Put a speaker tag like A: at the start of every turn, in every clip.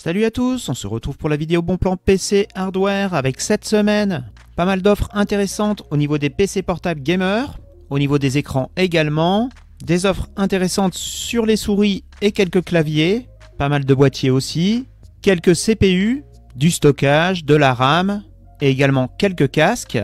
A: Salut à tous, on se retrouve pour la vidéo Bon Plan PC Hardware avec cette semaine pas mal d'offres intéressantes au niveau des PC portables gamers, au niveau des écrans également, des offres intéressantes sur les souris et quelques claviers, pas mal de boîtiers aussi, quelques CPU, du stockage, de la RAM et également quelques casques.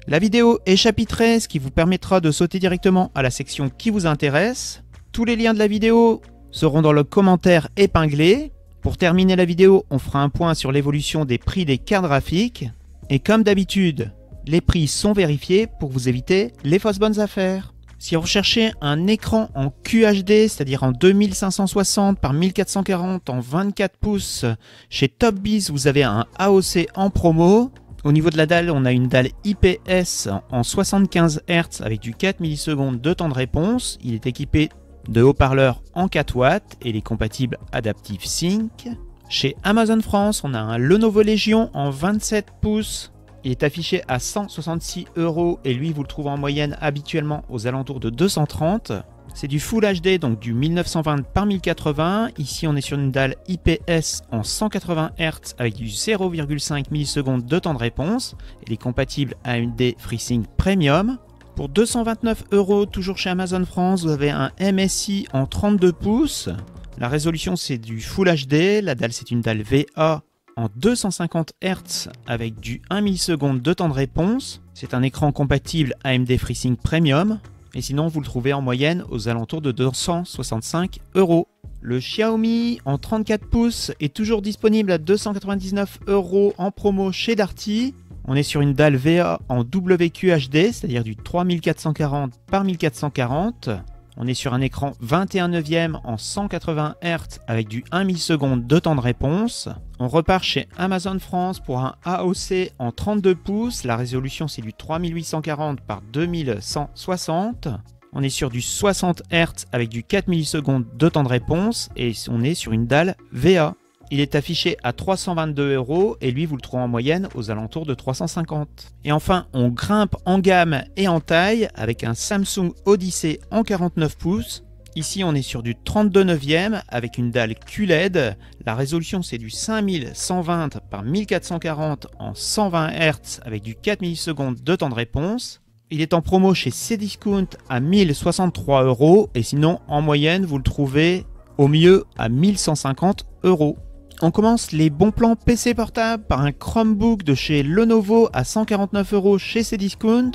A: La vidéo est chapitrée, ce qui vous permettra de sauter directement à la section qui vous intéresse. Tous les liens de la vidéo seront dans le commentaire épinglé. Pour terminer la vidéo, on fera un point sur l'évolution des prix des cartes graphiques. Et comme d'habitude, les prix sont vérifiés pour vous éviter les fausses bonnes affaires. Si vous recherchez un écran en QHD, c'est-à-dire en 2560 par 1440 en 24 pouces, chez TopBiz, vous avez un AOC en promo. Au niveau de la dalle, on a une dalle IPS en 75 Hz avec du 4 ms de temps de réponse. Il est équipé de haut-parleurs en 4 watts et il est compatible Adaptive Sync. Chez Amazon France, on a un Lenovo Legion en 27 pouces. Il est affiché à 166 € et lui, vous le trouvez en moyenne habituellement aux alentours de 230. C'est du Full HD, donc du 1920 par 1080. Ici, on est sur une dalle IPS en 180 Hz avec du 0,5 ms de temps de réponse. Il est compatible AMD FreeSync Premium. Pour 229 €, toujours chez Amazon France, vous avez un MSI en 32 pouces. La résolution, c'est du Full HD. La dalle, c'est une dalle VA en 250 Hz avec du 1 ms de temps de réponse. C'est un écran compatible AMD FreeSync Premium. Et sinon, vous le trouvez en moyenne aux alentours de 265 €. Le Xiaomi en 34 pouces est toujours disponible à 299 € en promo chez Darty. On est sur une dalle VA en WQHD, c'est-à-dire du 3440 par 1440. On est sur un écran 21/9 en 180 Hz avec du 1 ms de temps de réponse. On repart chez Amazon France pour un AOC en 32 pouces. La résolution, c'est du 3840 par 2160. On est sur du 60 Hz avec du 4 ms de temps de réponse et on est sur une dalle VA. Il est affiché à 322 € et lui, vous le trouvez en moyenne aux alentours de 350. Et enfin, on grimpe en gamme et en taille avec un Samsung Odyssey en 49 pouces. Ici, on est sur du 32/9 avec une dalle QLED. La résolution, c'est du 5120 par 1440 en 120 Hz avec du 4 ms de temps de réponse. Il est en promo chez Cdiscount à 1063 € et sinon, en moyenne, vous le trouvez au mieux à 1150 €. On commence les bons plans PC portable par un Chromebook de chez Lenovo à 149 € chez Cdiscount.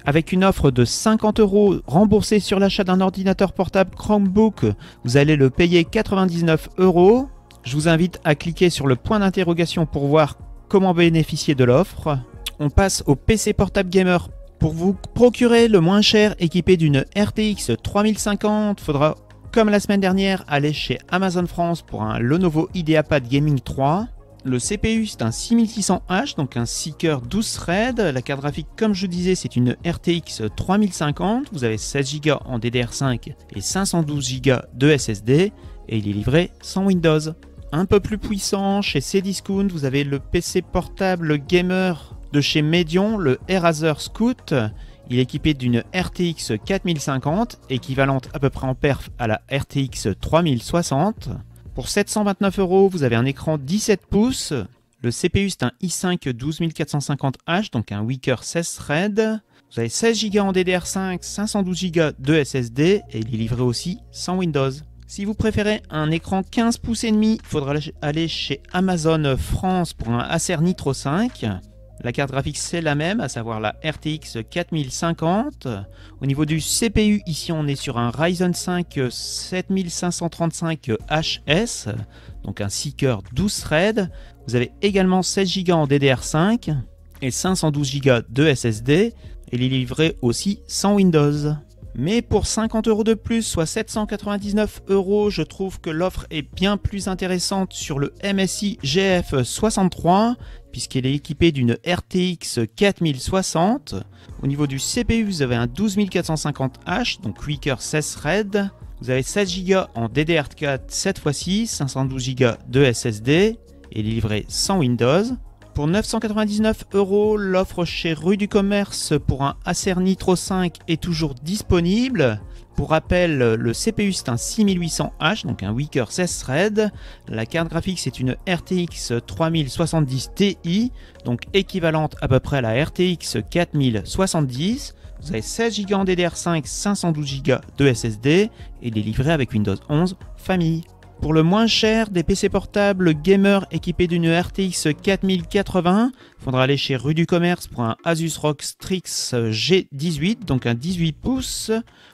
A: Avec une offre de 50 € remboursée sur l'achat d'un ordinateur portable Chromebook, vous allez le payer 99 €. Je vous invite à cliquer sur le point d'interrogation pour voir comment bénéficier de l'offre. On passe au PC portable gamer. Pour vous procurer le moins cher équipé d'une RTX 3050, faudra, comme la semaine dernière, aller chez Amazon France pour un Lenovo IdeaPad Gaming 3. Le CPU, c'est un 6600H, donc un Seeker 12 threads. La carte graphique, comme je disais, c'est une RTX 3050. Vous avez 16 Go en DDR5 et 512 Go de SSD. Et il est livré sans Windows. Un peu plus puissant, chez Cdiscount, vous avez le PC portable gamer de chez Medion, le Eraser Scout. Il est équipé d'une RTX 4050, équivalente à peu près en perf à la RTX 3060. Pour 729 €, vous avez un écran 17 pouces. Le CPU, c'est un i5 12450H, donc un Weaker 16 threads. Vous avez 16 Go en DDR5, 512 Go de SSD et il est livré aussi sans Windows. Si vous préférez un écran 15 pouces et demi, il faudra aller chez Amazon France pour un Acer Nitro 5. La carte graphique, c'est la même, à savoir la RTX 4050. Au niveau du CPU, ici, on est sur un Ryzen 5 7535HS, donc un Seeker 12 threads. Vous avez également 16 Go en DDR5 et 512 Go de SSD. Et il est livré aussi sans Windows. Mais pour 50 € de plus, soit 799 €, je trouve que l'offre est bien plus intéressante sur le MSI GF63, puisqu'il est équipé d'une RTX 4060. Au niveau du CPU, vous avez un 12450H, donc Weaker 16 threads. Vous avez 16 Go en DDR4 cette fois-ci, 512 Go de SSD, et il est livré sans Windows. Pour 999 €, l'offre chez Rue du Commerce pour un Acer Nitro 5 est toujours disponible. Pour rappel, le CPU c'est un 6800H, donc un Weaker 16 threads. La carte graphique c'est une RTX 3070 Ti, donc équivalente à peu près à la RTX 4070. Vous avez 16 Go en DDR5, 512 Go de SSD et il est livré avec Windows 11 Famille. Pour le moins cher des PC portables gamer équipés d'une RTX 4080, il faudra aller chez Rue du Commerce pour un Asus ROG Strix G18, donc un 18 pouces.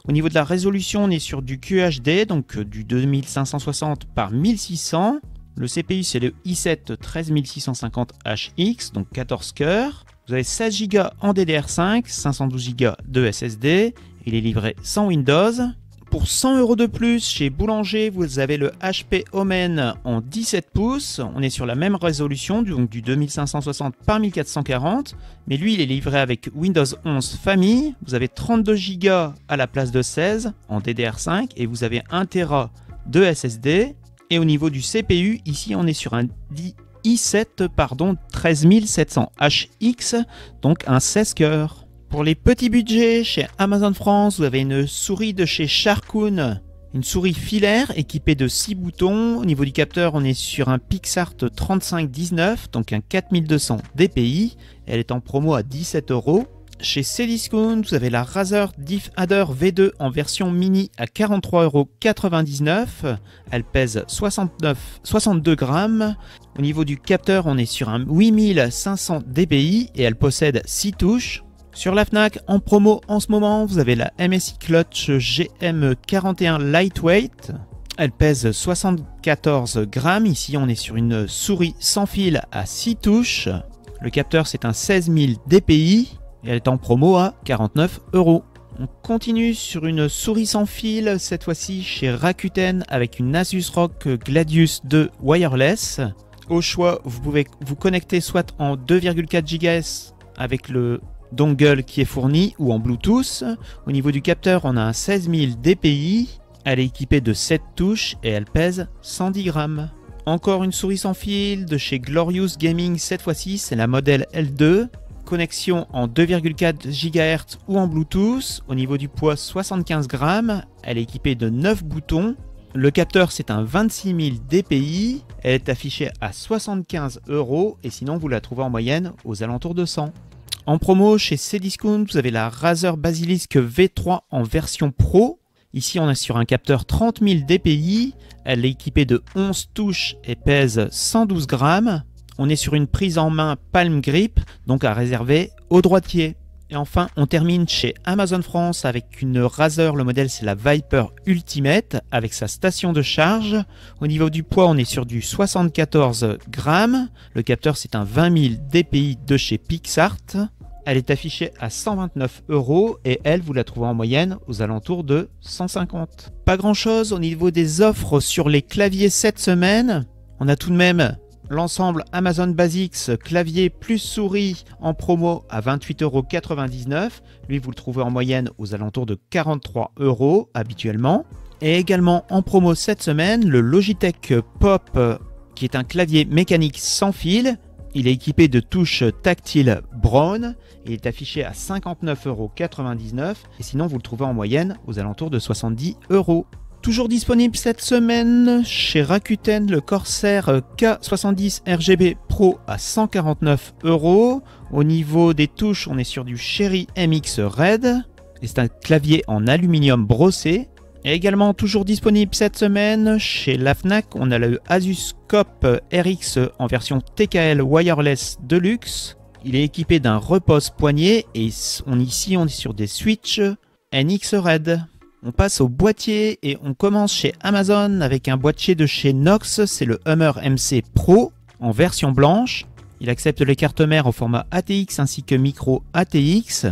A: Au niveau de la résolution, on est sur du QHD, donc du 2560 par 1600. Le CPU, c'est le i7 13650HX, donc 14 cœurs. Vous avez 16 Go en DDR5, 512 Go de SSD. Il est livré sans Windows. Pour 100 € de plus, chez Boulanger, vous avez le HP Omen en 17 pouces. On est sur la même résolution, donc du 2560 par 1440. Mais lui, il est livré avec Windows 11 Famille. Vous avez 32 Go à la place de 16 en DDR5 et vous avez 1 Tera de SSD. Et au niveau du CPU, ici, on est sur un i7 13700HX, donc un 16 cœurs. Pour les petits budgets, chez Amazon France, vous avez une souris de chez Sharkoon, une souris filaire équipée de 6 boutons. Au niveau du capteur, on est sur un PixArt 3519, donc un 4200 dpi. Elle est en promo à 17 €. Chez Cdiscount, vous avez la Razer DiffAdder V2 en version mini à 43,99 €. Elle pèse 62 grammes. Au niveau du capteur, on est sur un 8500 dpi et elle possède 6 touches. Sur la Fnac, en promo en ce moment, vous avez la MSI Clutch GM41 Lightweight. Elle pèse 74 grammes. Ici, on est sur une souris sans fil à 6 touches. Le capteur, c'est un 16000 dpi et elle est en promo à 49 €. On continue sur une souris sans fil, cette fois-ci chez Rakuten avec une Asus ROG Gladius 2 wireless. Au choix, vous pouvez vous connecter soit en 2,4 GHz avec le dongle qui est fourni ou en Bluetooth. Au niveau du capteur, on a un 16000 dpi. Elle est équipée de 7 touches et elle pèse 110 grammes. Encore une souris sans fil de chez Glorious Gaming, cette fois-ci, c'est la modèle L2. Connexion en 2,4 GHz ou en Bluetooth. Au niveau du poids, 75 grammes. Elle est équipée de 9 boutons. Le capteur, c'est un 26000 dpi. Elle est affichée à 75 € et sinon, vous la trouvez en moyenne aux alentours de 100. En promo, chez Cdiscount, vous avez la Razer Basilisk V3 en version Pro. Ici, on est sur un capteur 30000 dpi. Elle est équipée de 11 touches et pèse 112 grammes. On est sur une prise en main Palm Grip, donc à réserver aux droitiers. Et enfin, on termine chez Amazon France avec une Razer. Le modèle, c'est la Viper Ultimate avec sa station de charge. Au niveau du poids, on est sur du 74 grammes. Le capteur, c'est un 20000 dpi de chez PixArt. Elle est affichée à 129 € et elle, vous la trouvez en moyenne aux alentours de 150. Pas grand chose au niveau des offres sur les claviers cette semaine. On a tout de même l'ensemble Amazon Basics clavier plus souris en promo à 28,99 €. Lui, vous le trouvez en moyenne aux alentours de 43 € habituellement. Et également en promo cette semaine, le Logitech Pop qui est un clavier mécanique sans fil. Il est équipé de touches tactiles Brown. Il est affiché à 59,99 € et sinon vous le trouvez en moyenne aux alentours de 70 €. Toujours disponible cette semaine chez Rakuten, le Corsair K70 RGB Pro à 149 €. Au niveau des touches, on est sur du Cherry MX Red. Et c'est un clavier en aluminium brossé. Et également toujours disponible cette semaine chez la Fnac, on a le Asus Cop RX en version TKL Wireless Deluxe. Il est équipé d'un repose-poignet et ici on est sur des switches NX Red. On passe au boîtier et on commence chez Amazon avec un boîtier de chez Knox, c'est le Hummer MC Pro en version blanche. Il accepte les cartes mères au format ATX ainsi que micro ATX.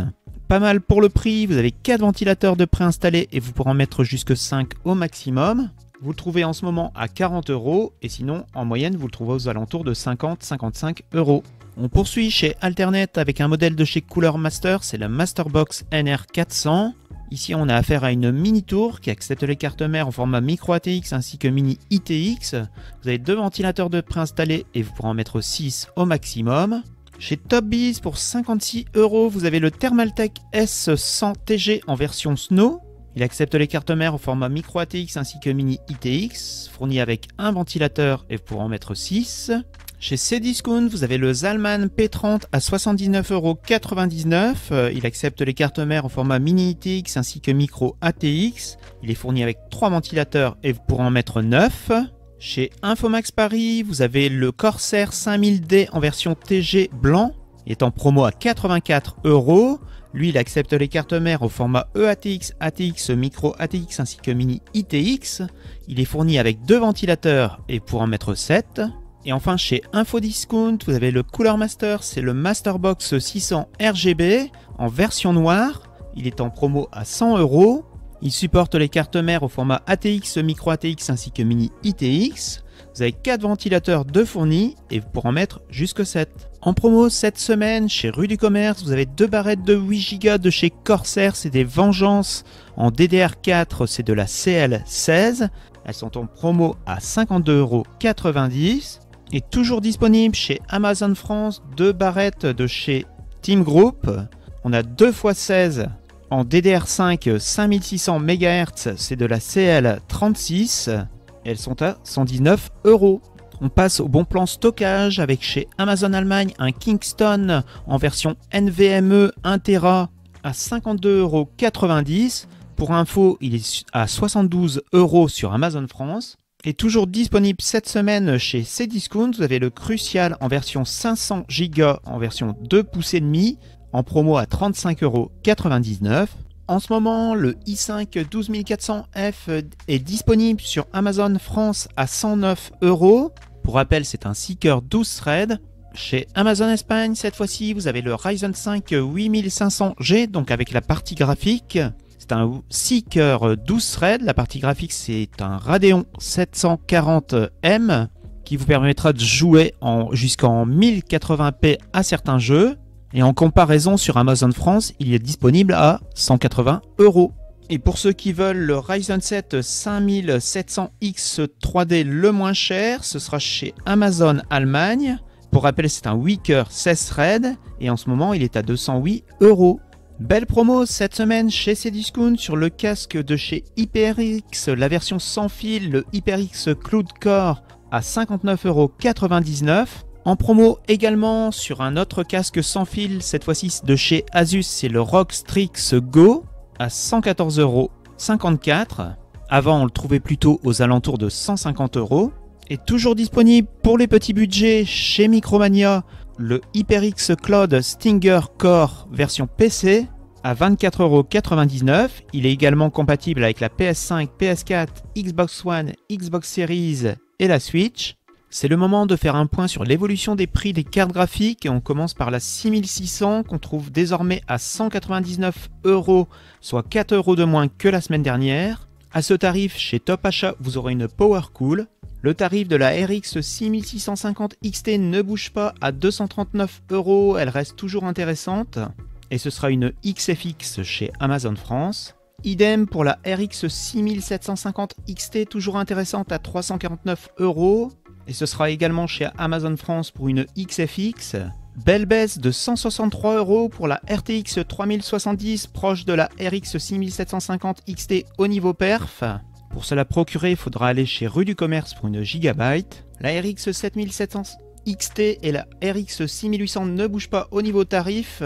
A: Pas mal pour le prix, vous avez 4 ventilateurs de préinstallés et vous pourrez en mettre jusque 5 au maximum. Vous le trouvez en ce moment à 40 € et sinon en moyenne vous le trouvez aux alentours de 50-55 €. On poursuit chez Alternet avec un modèle de chez Cooler Master, c'est la Masterbox NR400. Ici on a affaire à une mini tour qui accepte les cartes mères en format micro ATX ainsi que mini ITX. Vous avez 2 ventilateurs de préinstallés et vous pourrez en mettre 6 au maximum. Chez Topbiz pour 56 €, vous avez le Thermaltake S100 TG en version Snow. Il accepte les cartes mères au format micro ATX ainsi que mini ITX, fourni avec un ventilateur et pour en mettre 6. Chez Cdiscount, vous avez le Zalman P30 à 79,99 €. Il accepte les cartes mères au format mini ITX ainsi que micro ATX. Il est fourni avec 3 ventilateurs et pour en mettre 9. Chez Infomax Paris, vous avez le Corsair 5000D en version TG blanc. Il est en promo à 84 €. Lui, il accepte les cartes mères au format EATX, ATX, Micro ATX ainsi que Mini ITX. Il est fourni avec 2 ventilateurs et pour en mettre 7. Et enfin, chez Infodiscount, vous avez le Cooler Master, c'est le Masterbox 600 RGB en version noire. Il est en promo à 100 €. Il supporte les cartes mères au format ATX, Micro ATX ainsi que Mini ITX. Vous avez 4 ventilateurs de fournis et pour en mettre jusque 7. En promo cette semaine, chez Rue du Commerce, vous avez 2 barrettes de 8 Go de chez Corsair, c'est des Vengeance en DDR4, c'est de la CL16. Elles sont en promo à 52,90 €. Et toujours disponible chez Amazon France, 2 barrettes de chez Team Group. On a 2x16 en DDR5 5600 MHz, c'est de la CL36. Elles sont à 119 €. On passe au bon plan stockage avec chez Amazon Allemagne un Kingston en version NVMe 1 Tera à 52,90 €. Pour info, il est à 72 € sur Amazon France. Et toujours disponible cette semaine chez Cdiscount, vous avez le Crucial en version 500 Go en version 2,5 pouces en promo à 35,99 €. En ce moment, le i5 12400F est disponible sur Amazon France à 109 €. Pour rappel, c'est un Seeker 12 threads. Chez Amazon Espagne, cette fois-ci, vous avez le Ryzen 5 8500G, donc avec la partie graphique. C'est un Seeker 12 threads. La partie graphique, c'est un Radeon 740M qui vous permettra de jouer jusqu'en 1080p à certains jeux. Et en comparaison sur Amazon France, il est disponible à 180 €. Et pour ceux qui veulent le Ryzen 7 5700X 3D le moins cher, ce sera chez Amazon Allemagne. Pour rappel, c'est un Weaker 16 threads et en ce moment, il est à 208 €. Belle promo cette semaine chez Cdiscount sur le casque de chez HyperX, la version sans fil, le HyperX Cloud Core à 59,99 €. En promo également sur un autre casque sans fil, cette fois-ci de chez Asus, c'est le ROG Strix Go à 114,54 €. Avant, on le trouvait plutôt aux alentours de 150 €. Et toujours disponible pour les petits budgets chez Micromania, le HyperX Cloud Stinger Core version PC à 24,99 €. Il est également compatible avec la PS5, PS4, Xbox One, Xbox Series et la Switch. C'est le moment de faire un point sur l'évolution des prix des cartes graphiques et on commence par la 6600 qu'on trouve désormais à 199 €, soit 4 € de moins que la semaine dernière. À ce tarif, chez Top Achat, vous aurez une PowerCool. Le tarif de la RX 6650 XT ne bouge pas à 239 €, elle reste toujours intéressante. Et ce sera une XFX chez Amazon France. Idem pour la RX 6750 XT, toujours intéressante à 349 €. Et ce sera également chez Amazon France pour une XFX. Belle baisse de 163 € pour la RTX 3070, proche de la RX 6750 XT au niveau perf. Pour se la procurer, il faudra aller chez Rue du Commerce pour une gigabyte. La RX 7700 XT et la RX 6800 ne bougent pas au niveau tarif.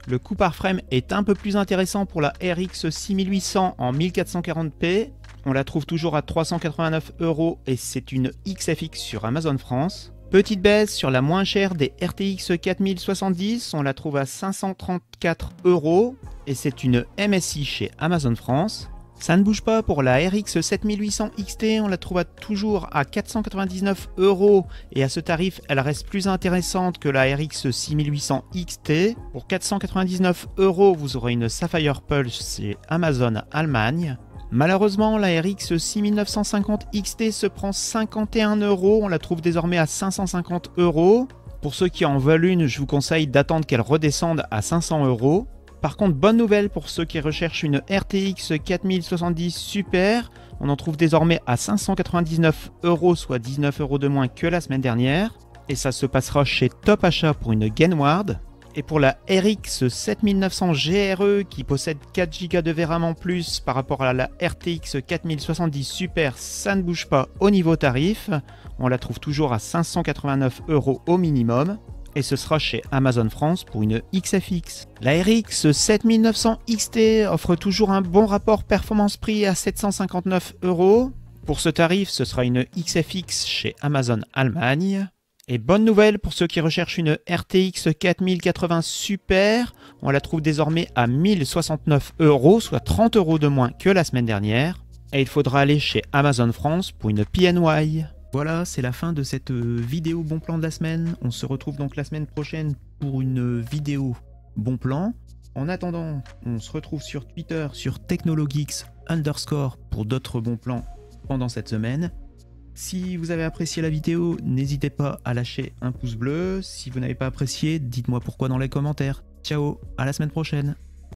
A: Le coût par frame est un peu plus intéressant pour la RX 6800 en 1440p. On la trouve toujours à 389 € et c'est une XFX sur Amazon France. Petite baisse sur la moins chère des RTX 4070, on la trouve à 534 € et c'est une MSI chez Amazon France. Ça ne bouge pas pour la RX 7800 XT, on la trouve toujours à 499 € et à ce tarif, elle reste plus intéressante que la RX 6800 XT. Pour 499 €, vous aurez une Sapphire Pulse chez Amazon Allemagne. Malheureusement, la RX 6950 XT se prend 51 €, on la trouve désormais à 550 €. Pour ceux qui en veulent une, je vous conseille d'attendre qu'elle redescende à 500 €. Par contre, bonne nouvelle pour ceux qui recherchent une RTX 4070 Super, on en trouve désormais à 599 €, soit 19 € de moins que la semaine dernière. Et ça se passera chez Top Achat pour une Gainward. Et pour la RX 7900 GRE qui possède 4 Go de RAM en plus par rapport à la RTX 4070 Super, ça ne bouge pas au niveau tarif. On la trouve toujours à 589 € au minimum. Et ce sera chez Amazon France pour une XFX. La RX 7900 XT offre toujours un bon rapport performance-prix à 759 €. Pour ce tarif, ce sera une XFX chez Amazon Allemagne. Et bonne nouvelle pour ceux qui recherchent une RTX 4080 Super, on la trouve désormais à 1069 €, soit 30 € de moins que la semaine dernière. Et il faudra aller chez Amazon France pour une PNY. Voilà, c'est la fin de cette vidéo bon plan de la semaine. On se retrouve donc la semaine prochaine pour une vidéo bon plan. En attendant, on se retrouve sur Twitter, sur Technologeeks_ pour d'autres bons plans pendant cette semaine. Si vous avez apprécié la vidéo, n'hésitez pas à lâcher un pouce bleu. Si vous n'avez pas apprécié, dites-moi pourquoi dans les commentaires. Ciao, à la semaine prochaine.